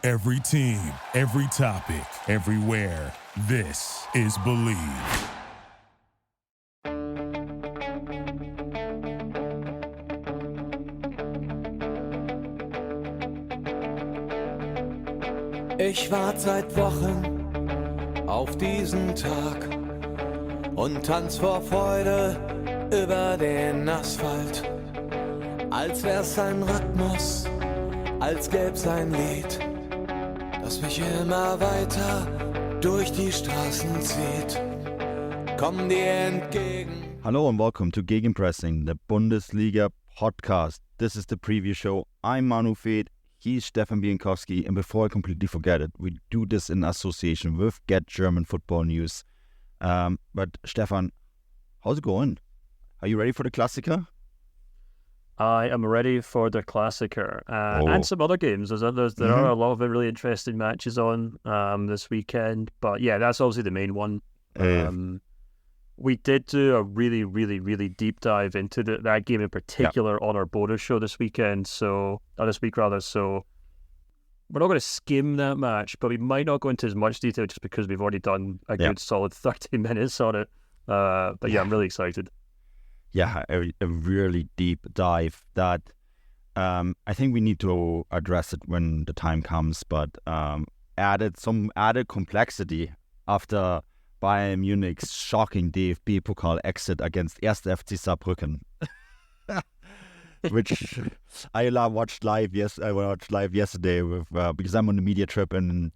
Every team, every topic, everywhere. This is Believe. Ich warte seit Wochen auf diesen Tag und tanz vor Freude über den Asphalt. Als wär's ein Rhythmus, als gäb's ein Lied, das mich immer weiter durch die Straßen zieht. Komm dir entgegen. Hello and welcome to Gegenpressing, the Bundesliga podcast. This is the preview show. I'm Manu Fed, he's Stefan Bienkowski, and before I completely forget it, we do this in association with Get German Football News. But Stefan, how's it going? Are you ready for the Klassiker? I am ready for the Klassiker and some other games. There are a lot of really interesting matches on this weekend, but yeah, that's obviously the main one. We did do a really deep dive into that game in particular on our bonus show this week. So we're not going to skim that match, but we might not go into as much detail just because we've already done a good solid 30 minutes on it. But yeah, I'm really excited. Yeah, a really deep dive that I think we need to address it when the time comes, but added complexity after Bayern Munich's shocking DFB Pokal exit against 1. FC Saarbrücken, which I watched live yesterday with because I'm on the media trip in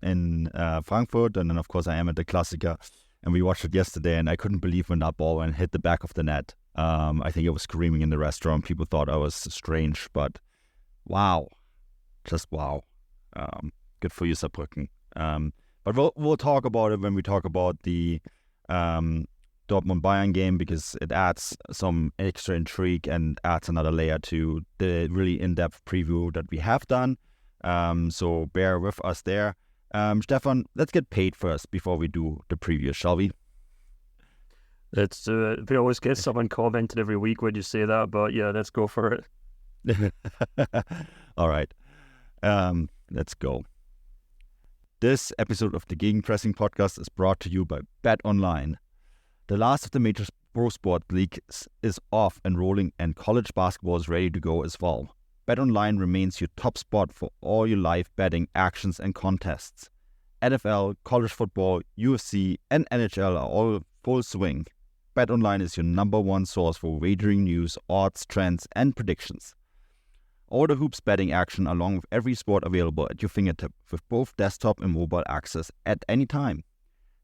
Frankfurt, and then of course I am at the Klassiker, and we watched it yesterday, and I couldn't believe when that ball went hit the back of the net. I think I was screaming in the restaurant. People thought I was strange, but wow, just wow. Good for you, Saarbrücken. But we'll talk about it when we talk about the Dortmund-Bayern game, because it adds some extra intrigue and adds another layer to the really in-depth preview that we have done. So bear with us there. Stefan, let's get paid first before we do the preview, shall we? It's we always get someone commented every week when you say that, but yeah, let's go for it. All right, let's go. This episode of the Gegenpressing podcast is brought to you by BetOnline. The last of the major pro sport leagues is off and rolling, and college basketball is ready to go as well. BetOnline remains your top spot for all your live betting actions and contests. NFL, college football, UFC, and NHL are all full swing. BetOnline is your number one source for wagering news, odds, trends, and predictions. All the hoops betting action along with every sport available at your fingertip with both desktop and mobile access at any time.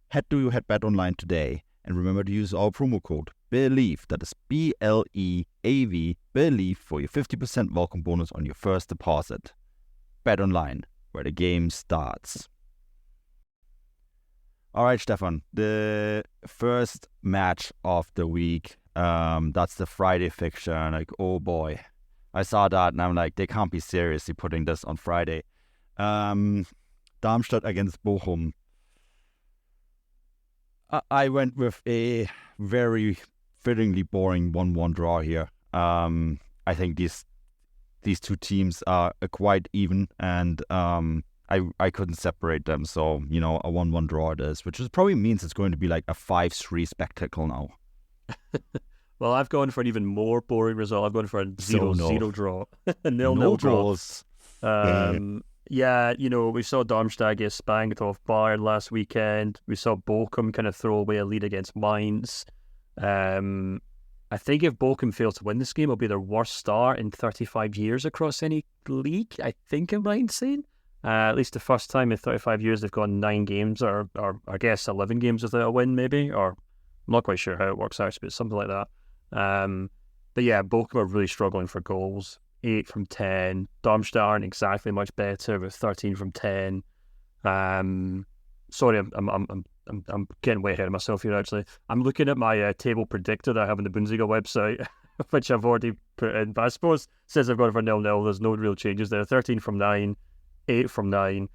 Head to your BetOnline today and remember to use our promo code BELIEVE, that is BLEAV, BELIEVE, for your 50% welcome bonus on your first deposit. BetOnline, where the game starts. All right, Stefan, the first match of the week, that's the Friday fixture, and like, oh boy. I saw that and I'm like, they can't be seriously putting this on Friday. Darmstadt against Bochum. I went with a very fittingly boring 1-1 draw here. I think these two teams are quite even, and I couldn't separate them. So, a 1-1 draw it is, which probably means it's going to be like a 5-3 spectacle now. Well, I've gone for an even more boring result. I've gone for a 0-0 draw. Nil draws. Yeah, we saw Darmstadt get spanked off Bayern last weekend. We saw Bochum kind of throw away a lead against Mainz. I think if Bochum fails to win this game, it'll be their worst start in 35 years across any league, I think I'm right in saying. At least the first time in 35 years they've gone 9 games or I guess 11 games without a win maybe, or I'm not quite sure how it works out, but something like that. But yeah, Bochum are really struggling for goals. 8 from 10. Darmstadt aren't exactly much better with 13 from 10. Sorry, I'm getting way ahead of myself here. Actually, I'm looking at my table predictor that I have on the Bundesliga website, which I've already put in. But I suppose it says I've gone for 0-0. There's no real changes there. 13 from 9, 8 from 9.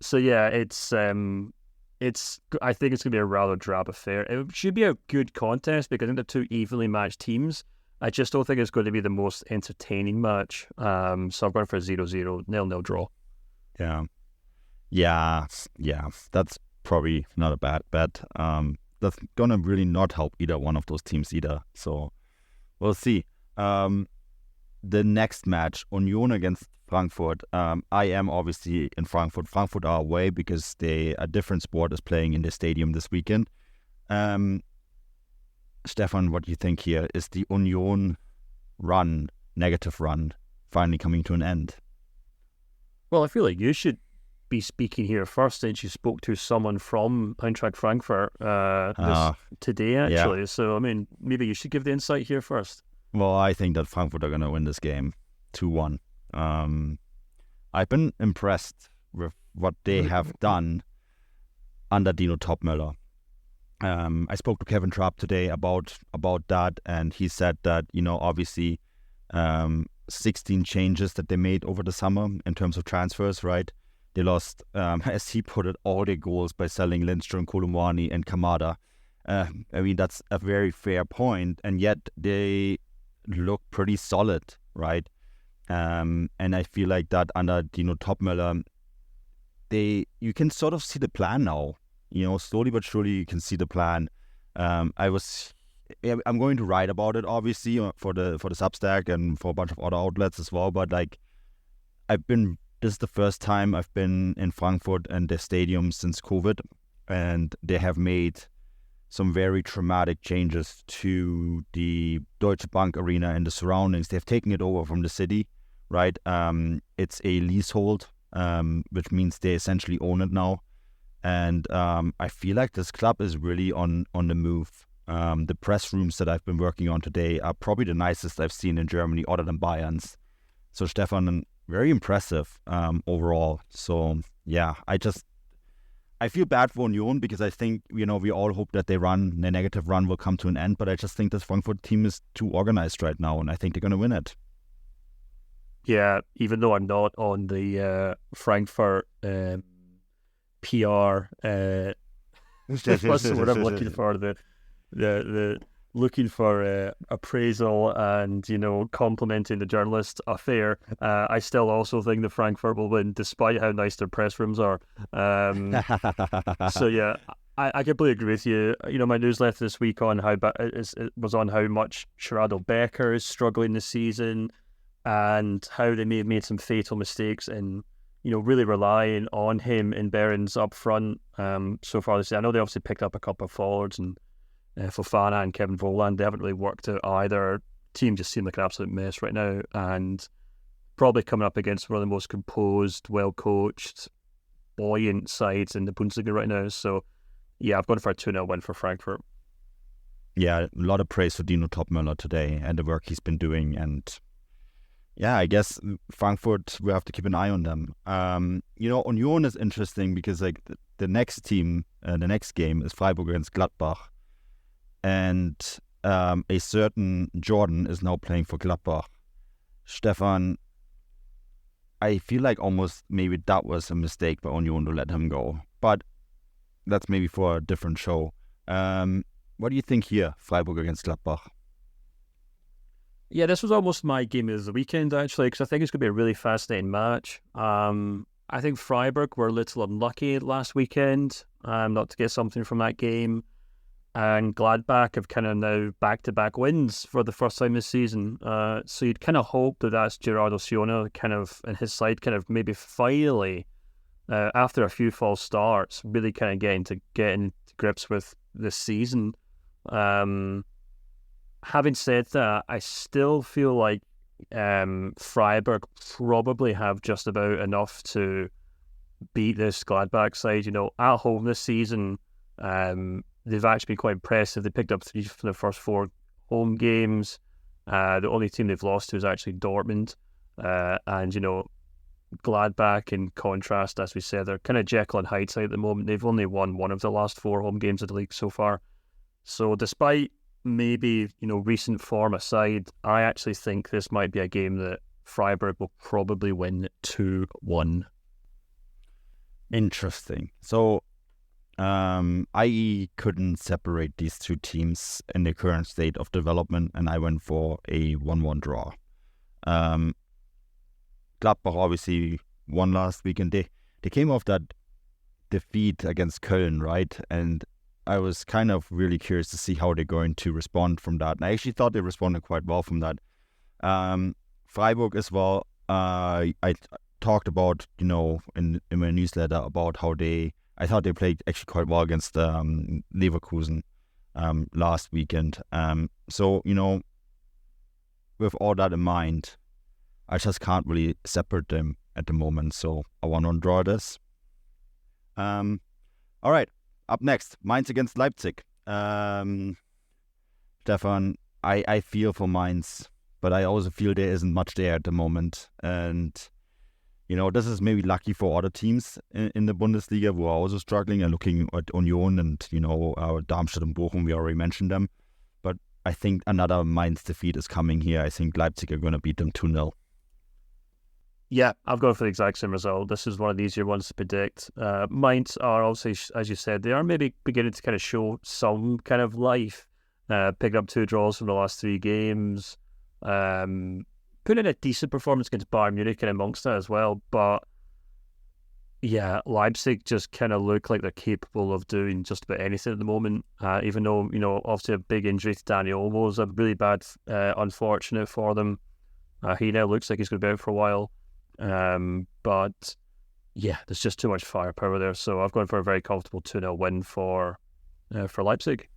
So yeah, I think it's going to be a rather drab affair. It should be a good contest because I think they're two evenly matched teams. I just don't think it's going to be the most entertaining match. So I'm going for a 0-0, 0-0 draw. Yeah. That's probably not a bad bet. That's gonna really not help either one of those teams either. So we'll see. The next match, Union against Frankfurt. I am obviously in Frankfurt. Frankfurt are away because a different sport is playing in the stadium this weekend. Stefan, what do you think here? Is the Union negative run, finally coming to an end? Well, I feel like you should be speaking here first, since you spoke to someone from Eintracht Frankfurt today, actually. Yeah. So, I mean, maybe you should give the insight here first. Well, I think that Frankfurt are going to win this game 2-1. I've been impressed with what they have done under Dino Topmöller. I spoke to Kevin Trapp today about that, and he said that, obviously 16 changes that they made over the summer in terms of transfers, right? They lost, as he put it, all their goals by selling Lindström, Kolumwani, and Kamada. I mean, that's a very fair point, and yet they look pretty solid, right? And I feel like that under Dino Topmöller, you can sort of see the plan now. Slowly but surely you can see the plan. I'm going to write about it, obviously, for the Substack and for a bunch of other outlets as well. But like, this is the first time I've been in Frankfurt and the stadium since COVID, and they have made some very traumatic changes to the Deutsche Bank Arena and the surroundings. They've taken it over from the city, right? It's a leasehold, which means they essentially own it now. And I feel like this club is really on the move. The press rooms that I've been working on today are probably the nicest I've seen in Germany, other than Bayern's. So Stefan, very impressive overall. So yeah, I feel bad for Union because I think, we all hope that their negative run will come to an end. But I just think this Frankfurt team is too organized right now, and I think they're going to win it. Yeah, even though I'm not on the Frankfurt PR, what's the word I'm looking for? The looking for appraisal and complimenting the journalist affair. I still also think the Frankfurt will win, despite how nice their press rooms are. So yeah, I completely agree with you. My newsletter this week on was on how much Gerardo Becker is struggling this season, and how they may have made some fatal mistakes in really relying on him in Behrens up front so far this year. I know they obviously picked up a couple of forwards, and Fofana and Kevin Volland, they haven't really worked out either. Team just seem like an absolute mess right now, and probably coming up against one of the most composed, well-coached, buoyant sides in the Bundesliga right now. So yeah, I've gone for a 2-0 win for Frankfurt. Yeah, a lot of praise for Dino Topmöller today and the work he's been doing. And yeah, I guess Frankfurt, we have to keep an eye on them. Union is interesting because like the next team, the next game is Freiburg against Gladbach. And a certain Jordan is now playing for Gladbach. Stefan, I feel like almost maybe that was a mistake by Union to let him go. But that's maybe for a different show. What do you think here, Freiburg against Gladbach? Yeah, this was almost my game of the weekend, actually, because I think it's going to be a really fascinating match. I think Freiburg were a little unlucky last weekend not to get something from that game. And Gladbach have kind of now back-to-back wins for the first time this season. So you'd kind of hope that that's Gerardo Siona kind of, and his side kind of maybe finally, after a few false starts, really kind of getting to grips with this season. Having said that, I still feel like Freiburg probably have just about enough to beat this Gladbach side. At home this season, they've actually been quite impressive. They picked up 3 from the first 4 home games. The only team they've lost to is actually Dortmund. And Gladbach, in contrast, as we said, they're kind of Jekyll and Hyde side at the moment. They've only won 1 of the last 4 home games of the league so far. So despite maybe, recent form aside, I actually think this might be a game that Freiburg will probably win 2-1. Interesting. So, I couldn't separate these two teams in the current state of development, and I went for a 1-1 draw. Gladbach obviously won last week, and they came off that defeat against Köln, right? And I was kind of really curious to see how they're going to respond from that. And I actually thought they responded quite well from that. Freiburg as well. I talked about, in my newsletter about how I thought they played actually quite well against Leverkusen last weekend. So, with all that in mind, I just can't really separate them at the moment. So I want to draw this. All right. Up next, Mainz against Leipzig. Stefan, I feel for Mainz, but I also feel there isn't much there at the moment. And, this is maybe lucky for other teams in the Bundesliga who are also struggling, and looking at Union and, Darmstadt and Bochum, we already mentioned them. But I think another Mainz defeat is coming here. I think Leipzig are going to beat them 2-0. Yeah, I've gone for the exact same result. This is one of the easier ones to predict. Mainz are obviously, as you said, they are maybe beginning to kind of show some kind of life. Picking up 2 draws from the last 3 games. Putting in a decent performance against Bayern Munich and amongst that as well. But yeah, Leipzig just kind of look like they're capable of doing just about anything at the moment. Even though, obviously a big injury to Dani Olmo was a really bad, unfortunate for them. He now looks like he's going to be out for a while. But yeah, there's just too much firepower there. So I've gone for a very comfortable 2-0 win for Leipzig.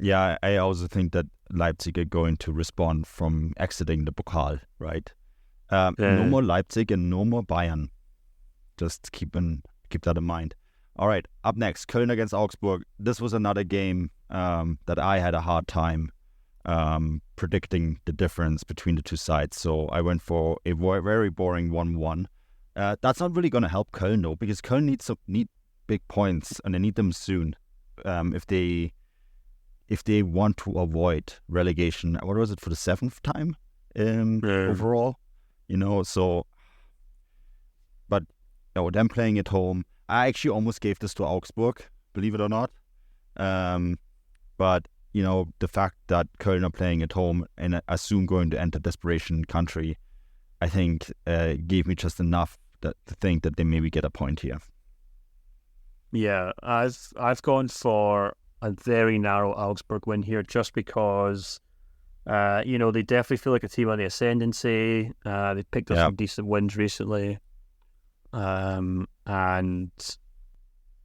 Yeah, I also think that Leipzig are going to respond from exiting the Pokal, right? No more Leipzig and no more Bayern. Just keep that in mind. All right, up next, Köln against Augsburg. This was another game that I had a hard time predicting the difference between the two sides. So I went for a very boring 1-1. That's not really going to help Köln, though, because Köln need big points, and they need them soon if they want to avoid relegation. What was it, for the 7th time overall? So, but them playing at home, I actually almost gave this to Augsburg, believe it or not. But the fact that Köln are playing at home and are soon going to enter desperation country, I think gave me just enough to think that they maybe get a point here. Yeah, I've gone for a very narrow Augsburg win here, just because they definitely feel like a team on the ascendancy. They picked up some decent wins recently, and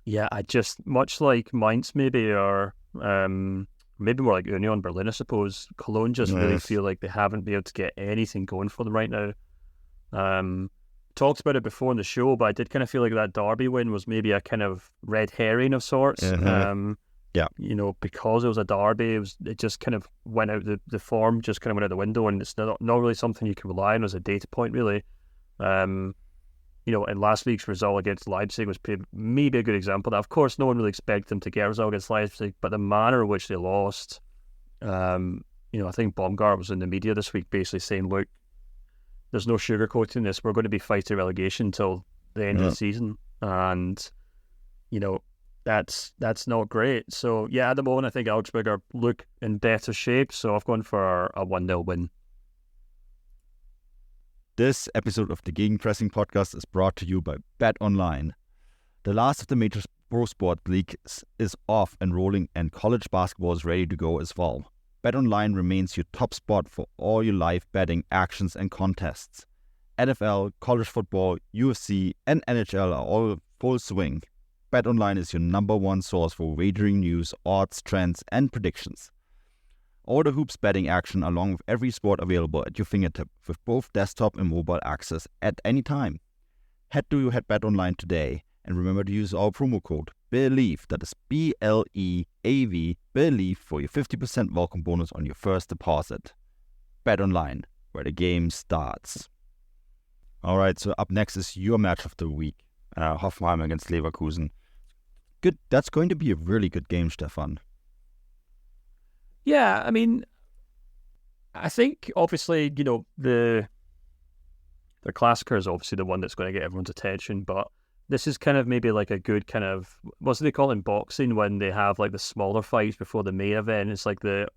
yeah, I just, much like Mainz maybe, or maybe more like Union Berlin, I suppose, Cologne just really feel like they haven't been able to get anything going for them right now. Talked about it before in the show, but I did kind of feel like that Derby win was maybe a kind of red herring of sorts. Because it was a derby, it just kind of went out, the form just kind of went out the window, and it's not really something you can rely on as a data point, really. And last week's result against Leipzig was maybe a good example. Now, of course, no one really expected them to get a result against Leipzig, but the manner in which they lost, I think Baumgart was in the media this week basically saying, look, there's no sugarcoating this. We're going to be fighting relegation till the end of the season. And, that's not great. So, yeah, at the moment, I think Augsburg look in better shape. So I've gone for a 1-0 win. This episode of the Gegenpressing podcast is brought to you by Bet Online. The last of the major pro sport leagues is off and rolling, and college basketball is ready to go as well. Bet Online remains your top spot for all your live betting actions and contests. NFL, college football, UFC, and NHL are all full swing. Bet Online is your number one source for wagering news, odds, trends, and predictions. All the hoops betting action along with every sport available at your fingertip with both desktop and mobile access at any time. Head to your Bet Online today and remember to use our promo code BELIEVE, that is BLEAV, BELIEVE, for your 50% welcome bonus on your first deposit. Bet Online, where the game starts. All right, so up next is your match of the week. Hoffenheim against Leverkusen. Good. That's going to be a really good game, Stefan. Yeah, I mean, I think obviously, the Klassiker is obviously the one that's going to get everyone's attention, but this is kind of maybe like a good kind of, what do they call in boxing when they have like the smaller fights before the main event? It's like the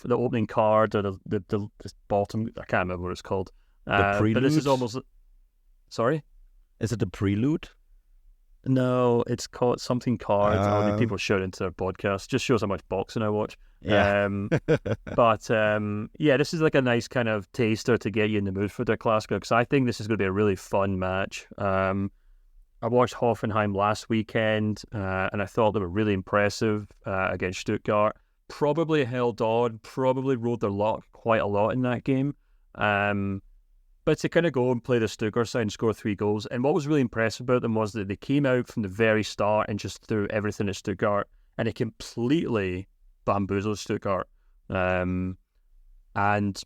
opening card or the bottom, I can't remember what it's called. The prelude? But this is almost, sorry? Is it a prelude? No, it's called something cards. I mean, people shout into their podcast. Just shows how much boxing I watch. Yeah. Yeah, this is like a nice kind of taster to get you in the mood for the Classico, because I think this is going to be a really fun match. I watched Hoffenheim last weekend, and I thought they were really impressive against Stuttgart. Probably held on, probably rode their luck quite a lot in that game. But to kind of go and play the Stuttgart side and score 3 goals. And what was really impressive about them was that they came out from the very start and just threw everything at Stuttgart. And it completely bamboozled Stuttgart. And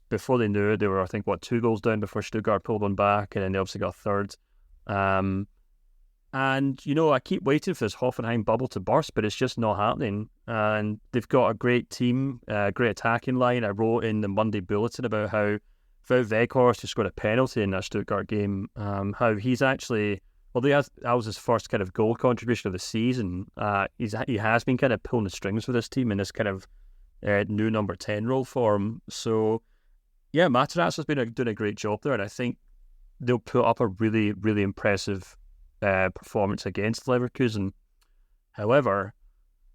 before they knew it, they were, I think, 2 goals down before Stuttgart pulled one back. And then they obviously got a third. And, I keep waiting for this Hoffenheim bubble to burst, but it's just not happening. And they've got a great team, great attacking line. I wrote in the Monday Bulletin about how Wout Weghorst, who scored a penalty in that Stuttgart game, how he's actually, that was his first kind of goal contribution of the season. He has been kind of pulling the strings for this team in this kind of new number 10 role for him. So, yeah, Materazzi has been doing a great job there, and I think they'll put up a really, really impressive performance against Leverkusen. However,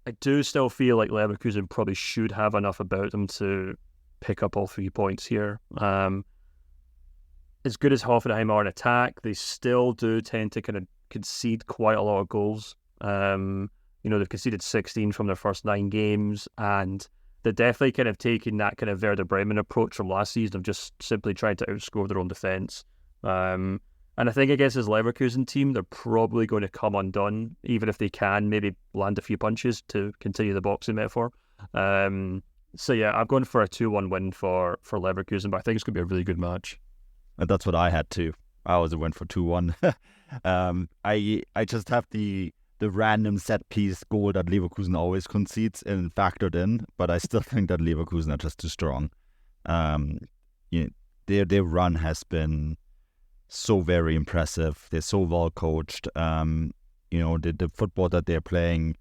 I do still feel like Leverkusen probably should have enough about them to pick up all 3 points here. As good as Hoffenheim are in attack, they still do tend to kind of concede quite a lot of goals. They've conceded 16 from their first 9 games, and they're definitely kind of taking that kind of Werder Bremen approach from last season of just simply trying to outscore their own defence. And I think against this Leverkusen team, they're probably going to come undone, even if they can maybe land a few punches to continue the boxing metaphor. So yeah, I'm going for a 2-1 win for Leverkusen, but I think it's going to be a really good match. And that's what I had too. I also went for 2-1. I just have the random set piece goal that Leverkusen always concedes and factored in, but I still think that Leverkusen are just too strong. Their run has been so very impressive. They're so well coached. The football that they're playing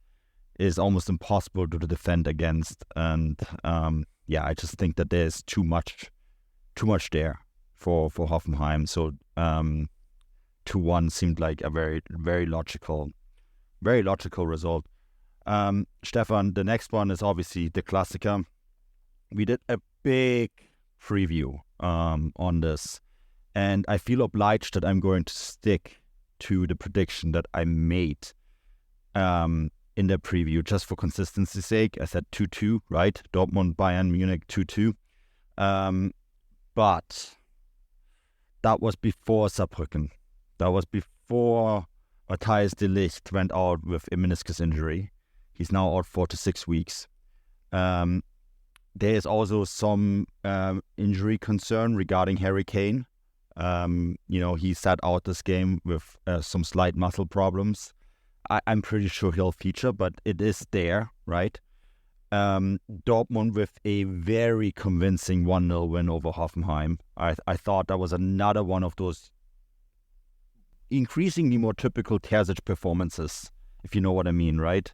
is almost impossible to defend against, and I just think that there's too much there for Hoffenheim. So 2-1 seemed like a very, very logical result. Stefan, the next one is obviously the Klassiker. We did a big preview on this, and I feel obliged that I'm going to stick to the prediction that I made in the preview, just for consistency's sake. I said 2-2, right? Dortmund, Bayern, Munich, 2-2. But that was before Saarbrücken. That was before Matthijs de Ligt went out with a meniscus injury. He's now out 4 to 6 weeks. There is also some injury concern regarding Harry Kane. He sat out this game with some slight muscle problems. I'm pretty sure he'll feature, but it is there, right? Dortmund with a very convincing 1-0 win over Hoffenheim. I thought that was another one of those increasingly more typical Terzic performances, if you know what I mean, right?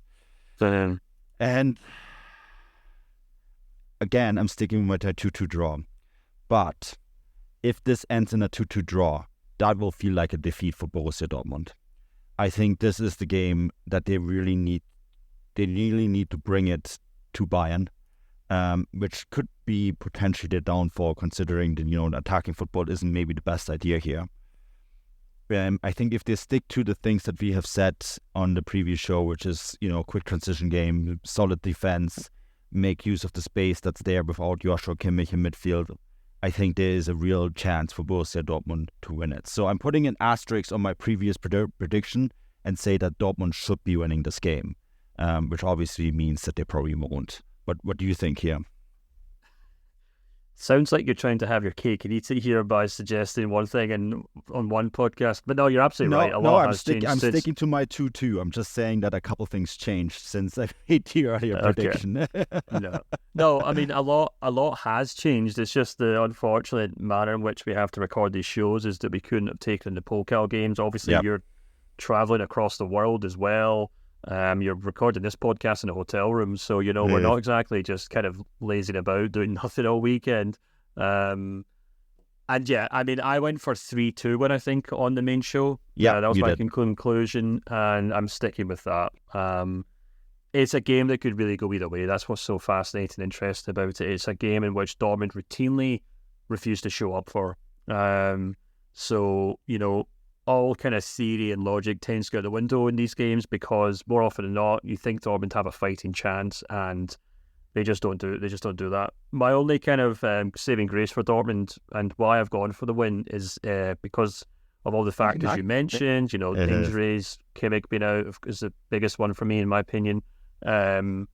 And again, I'm sticking with my 2-2 draw. But if this ends in a 2-2 draw, that will feel like a defeat for Borussia Dortmund. I think this is the game that they really need. They really need to bring it to Bayern, which could be potentially their downfall, considering that attacking football isn't maybe the best idea here. I think if they stick to the things that we have said on the previous show, which is quick transition game, solid defense, make use of the space that's there without Joshua Kimmich in midfield, I think there is a real chance for Borussia Dortmund to win it. So I'm putting an asterisk on my previous prediction and say that Dortmund should be winning this game, which obviously means that they probably won't. But what do you think here? Sounds like you're trying to have your cake and eat it here by suggesting one thing and on one podcast. But no, you're absolutely right. I'm sticking to my 2-2. I'm just saying that a couple things changed since I made the earlier prediction. No, I mean, a lot has changed. It's just the unfortunate manner in which we have to record these shows is that we couldn't have taken the Pokal games. Obviously, You're traveling across the world as well. You're recording this podcast in a hotel room, so we're not exactly just kind of lazing about doing nothing all weekend. And yeah, I mean, I went for 3-2 when I think on the main show. Yeah, that was you my did. conclusion, and I'm sticking with that. It's a game that could really go either way. That's what's so fascinating and interesting about it. It's a game in which Dortmund routinely refuse to show up for. So, all kind of theory and logic tends to go out the window in these games because more often than not, you think Dortmund have a fighting chance and they just don't do it. They just don't do that. My only kind of saving grace for Dortmund and why I've gone for the win is because of all the factors you mentioned. Injuries, Kimmich being out is the biggest one for me, in my opinion. The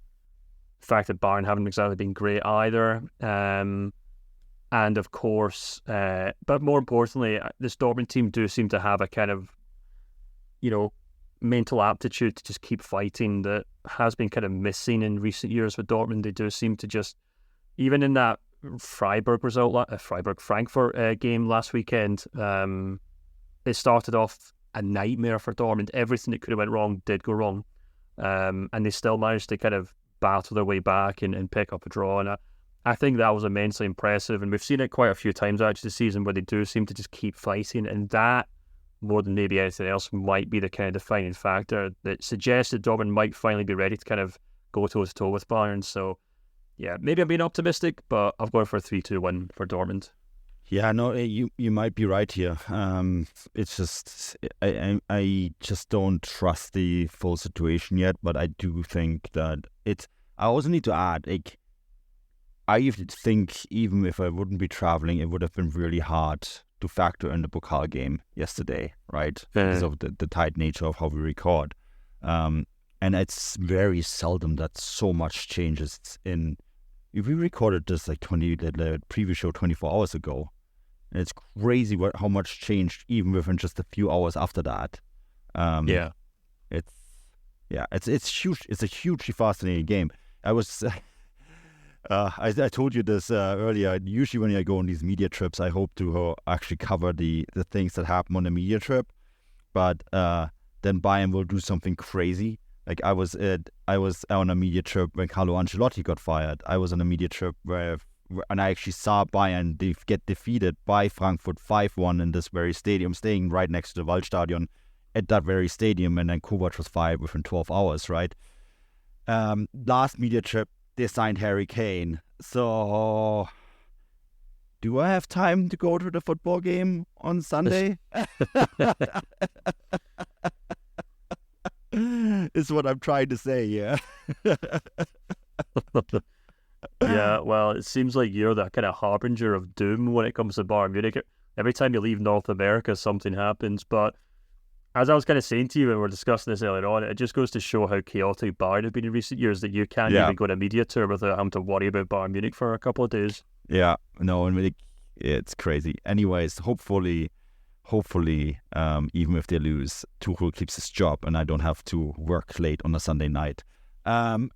fact that Bayern haven't exactly been great either. And of course, but more importantly, this Dortmund team do seem to have a kind of, mental aptitude to just keep fighting that has been kind of missing in recent years with Dortmund. They do seem to just, even in that Frankfurt game last weekend, it started off a nightmare for Dortmund. Everything that could have went wrong did go wrong. And they still managed to kind of battle their way back and pick up a draw. And I think that was immensely impressive. And we've seen it quite a few times actually this season where they do seem to just keep fighting. And that, more than maybe anything else, might be the kind of defining factor that suggests that Dortmund might finally be ready to kind of go toe-to-toe with Bayern. So, yeah, maybe I'm being optimistic, but I've gone for a 3-2 win for Dortmund. Yeah, no, you might be right here. It's just I just don't trust the full situation yet, but I do think that I also need to add, I think even if I wouldn't be traveling, it would have been really hard to factor in the Pokal game yesterday, right? Because of the tight nature of how we record. And it's very seldom that so much changes in. If we recorded this the previous show 24 hours ago, and it's crazy how much changed even within just a few hours after that. It's huge. It's a hugely fascinating game. I was. I told you this earlier. Usually when I go on these media trips, I hope to actually cover the things that happen on the media trip. But then Bayern will do something crazy. Like I was on a media trip when Carlo Ancelotti got fired. I was on a media trip and I actually saw Bayern get defeated by Frankfurt 5-1 in this very stadium, staying right next to the Waldstadion at that very stadium. And then Kovac was fired within 12 hours, right? Last media trip, they signed Harry Kane. So, do I have time to go to the football game on Sunday? Is what I'm trying to say, yeah. Yeah, well, it seems like you're that kind of harbinger of doom when it comes to Bayern Munich. Every time you leave North America, something happens. But as I was kind of saying to you when we were discussing this earlier on, it just goes to show how chaotic Bayern have been in recent years that you can't even go to a media tour without having to worry about Bayern Munich for a couple of days. Yeah, no, and it's crazy. Anyways, hopefully, even if they lose, Tuchel keeps his job and I don't have to work late on a Sunday night.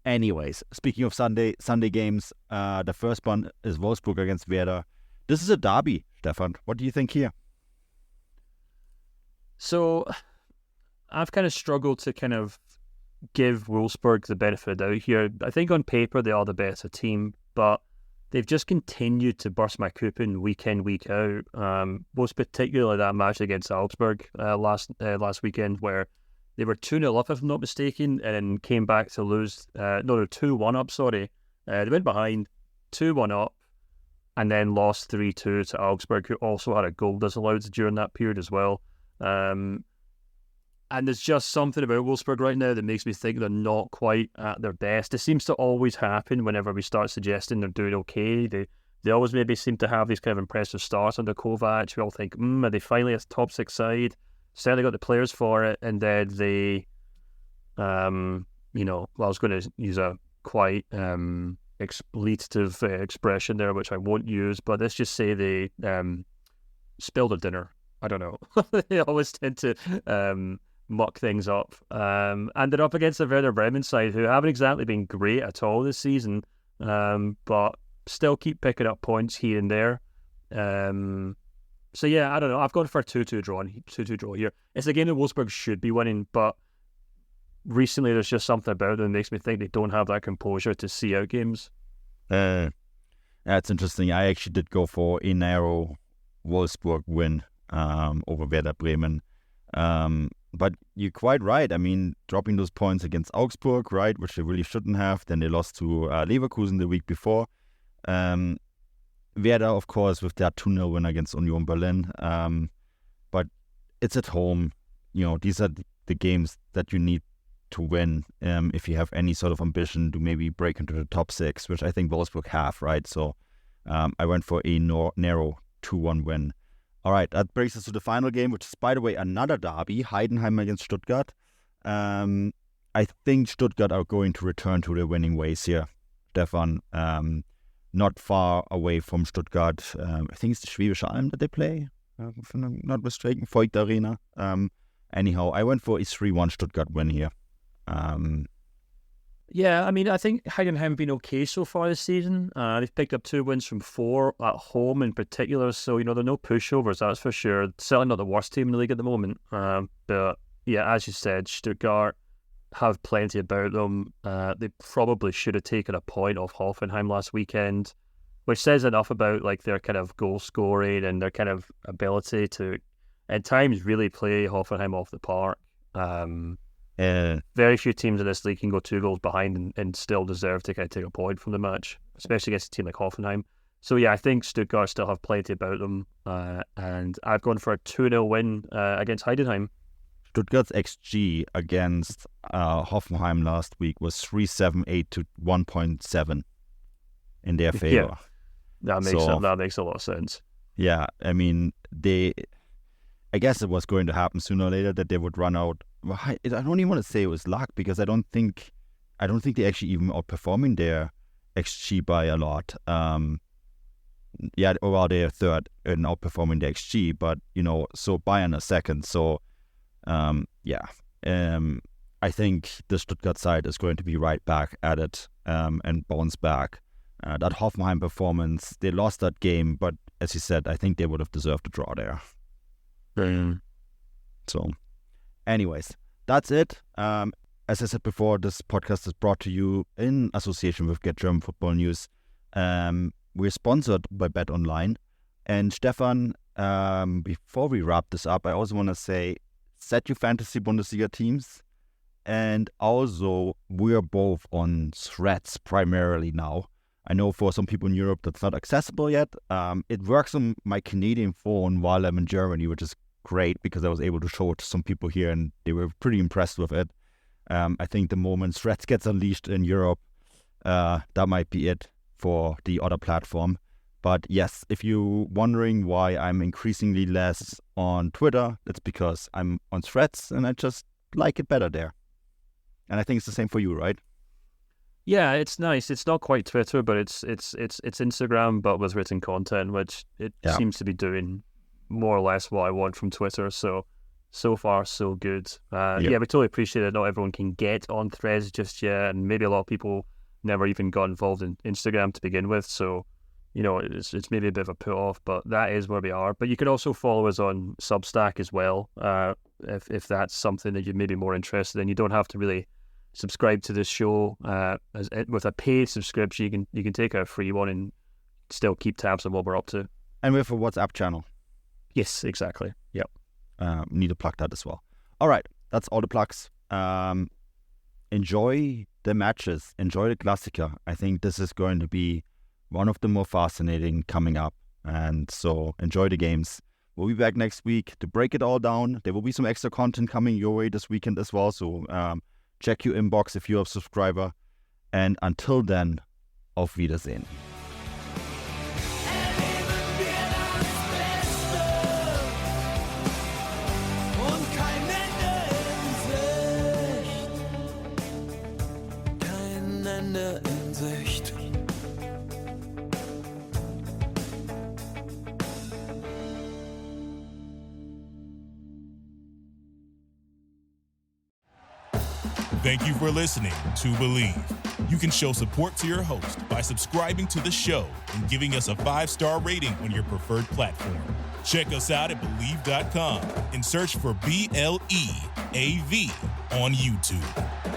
Anyways, speaking of Sunday games, the first one is Wolfsburg against Werder. This is a derby, Stefan. What do you think here? So, I've kind of struggled to kind of give Wolfsburg the benefit of the doubt here. I think on paper they are the better team, but they've just continued to burst my coupon week in, week out. Most particularly that match against Augsburg last weekend, where they were 2-0 up, if I'm not mistaken, and then came back to lose. They're 2-1 up, sorry. They went behind, 2-1 up, and then lost 3-2 to Augsburg, who also had a goal disallowed during that period as well. And there's just something about Wolfsburg right now that makes me think they're not quite at their best. It seems to always happen whenever we start suggesting they're doing okay. They always maybe seem to have these kind of impressive starts under Kovac. We all think, are they finally a top six side? Certainly got the players for it. And then they, I was going to use a quite expletive expression there, which I won't use, but let's just say they spilled their dinner. I don't know. They always tend to muck things up. And they're up against the Werder Bremen side, who haven't exactly been great at all this season, but still keep picking up points here and there. So yeah, I don't know. I've gone for a 2-2 draw here. It's a game that Wolfsburg should be winning, but recently there's just something about them that makes me think they don't have that composure to see out games. That's interesting. I actually did go for a narrow Wolfsburg win over Werder Bremen. But you're quite right. I mean, dropping those points against Augsburg, right, which they really shouldn't have. Then they lost to Leverkusen the week before. Werder, of course, with that 2-0 win against Union Berlin. But it's at home. These are the games that you need to win if you have any sort of ambition to maybe break into the top 6, which I think Wolfsburg have, right? So I went for a narrow 2-1 win. All right, that brings us to the final game, which is, by the way, another derby, Heidenheim against Stuttgart. I think Stuttgart are going to return to their winning ways here, Stefan. Not far away from Stuttgart. I think it's the Schwäbische Alm that they play, if I'm not mistaken, Voigt Arena. Anyhow, I went for a 3-1 Stuttgart win here. Yeah, I mean, I think Heidenheim have been okay so far this season. They've picked up 2 wins from 4 at home in particular. So, they're no pushovers, that's for sure. Certainly not the worst team in the league at the moment. But, yeah, as you said, Stuttgart have plenty about them. They probably should have taken a point off Hoffenheim last weekend, which says enough about their kind of goal scoring and their kind of ability to, at times, really play Hoffenheim off the park. Very few teams in this league can go 2 goals behind and still deserve to kind of take a point from the match, especially against a team like Hoffenheim. So yeah, I think Stuttgart still have plenty about them, and I've gone for a 2-0 win against Heidenheim. Stuttgart's XG against Hoffenheim last week was 3.78 to 1.7 in their favor. Yeah, that makes a lot of sense. Yeah, I mean, I guess it was going to happen sooner or later that they would run out. I don't even want to say it was luck, because I don't think they actually even outperforming their XG by a lot. Well, they're third in outperforming the XG, but so Bayern are second. So I think the Stuttgart side is going to be right back at it and bounce back. That Hoffenheim performance, they lost that game, but as you said, I think they would have deserved a draw there. So, anyways, that's it. As I said before, this podcast is brought to you in association with Get German Football News. We're sponsored by Bet Online. And Stefan, before we wrap this up, I also want to say, set your fantasy Bundesliga teams. And also, we're both on Threads primarily now. I know for some people in Europe that's not accessible yet. It works on my Canadian phone while I'm in Germany, which is great because I was able to show it to some people here and they were pretty impressed with it. I think the moment Threads gets unleashed in Europe, that might be it for the other platform. But yes, if you're wondering why I'm increasingly less on Twitter, it's because I'm on Threads and I just like it better there. And I think it's the same for you, right? Yeah, it's nice. It's not quite Twitter, but it's Instagram, but with written content, which it seems to be doing more or less what I want from Twitter. So far, so good. Yeah, we totally appreciate it. Not everyone can get on Threads just yet, and maybe a lot of people never even got involved in Instagram to begin with. So, it's maybe a bit of a put off, but that is where we are. But you can also follow us on Substack as well, if that's something that you're maybe more interested in. You don't have to really subscribe to this show with a paid subscription. You can take a free one and still keep tabs on what we're up to. And we have a WhatsApp channel. Yes, exactly. Yep. Need to plug that as well. All right, that's all the plugs. Enjoy the matches. Enjoy the Klassiker. I think this is going to be one of the more fascinating coming up. And so enjoy the games. We'll be back next week to break it all down. There will be some extra content coming your way this weekend as well. So check your inbox if you're a subscriber. And until then, auf Wiedersehen. Thank you for listening to Believe. You can show support to your host by subscribing to the show and giving us a 5-star rating on your preferred platform. Check us out at Believe.com and search for BLEAV on YouTube.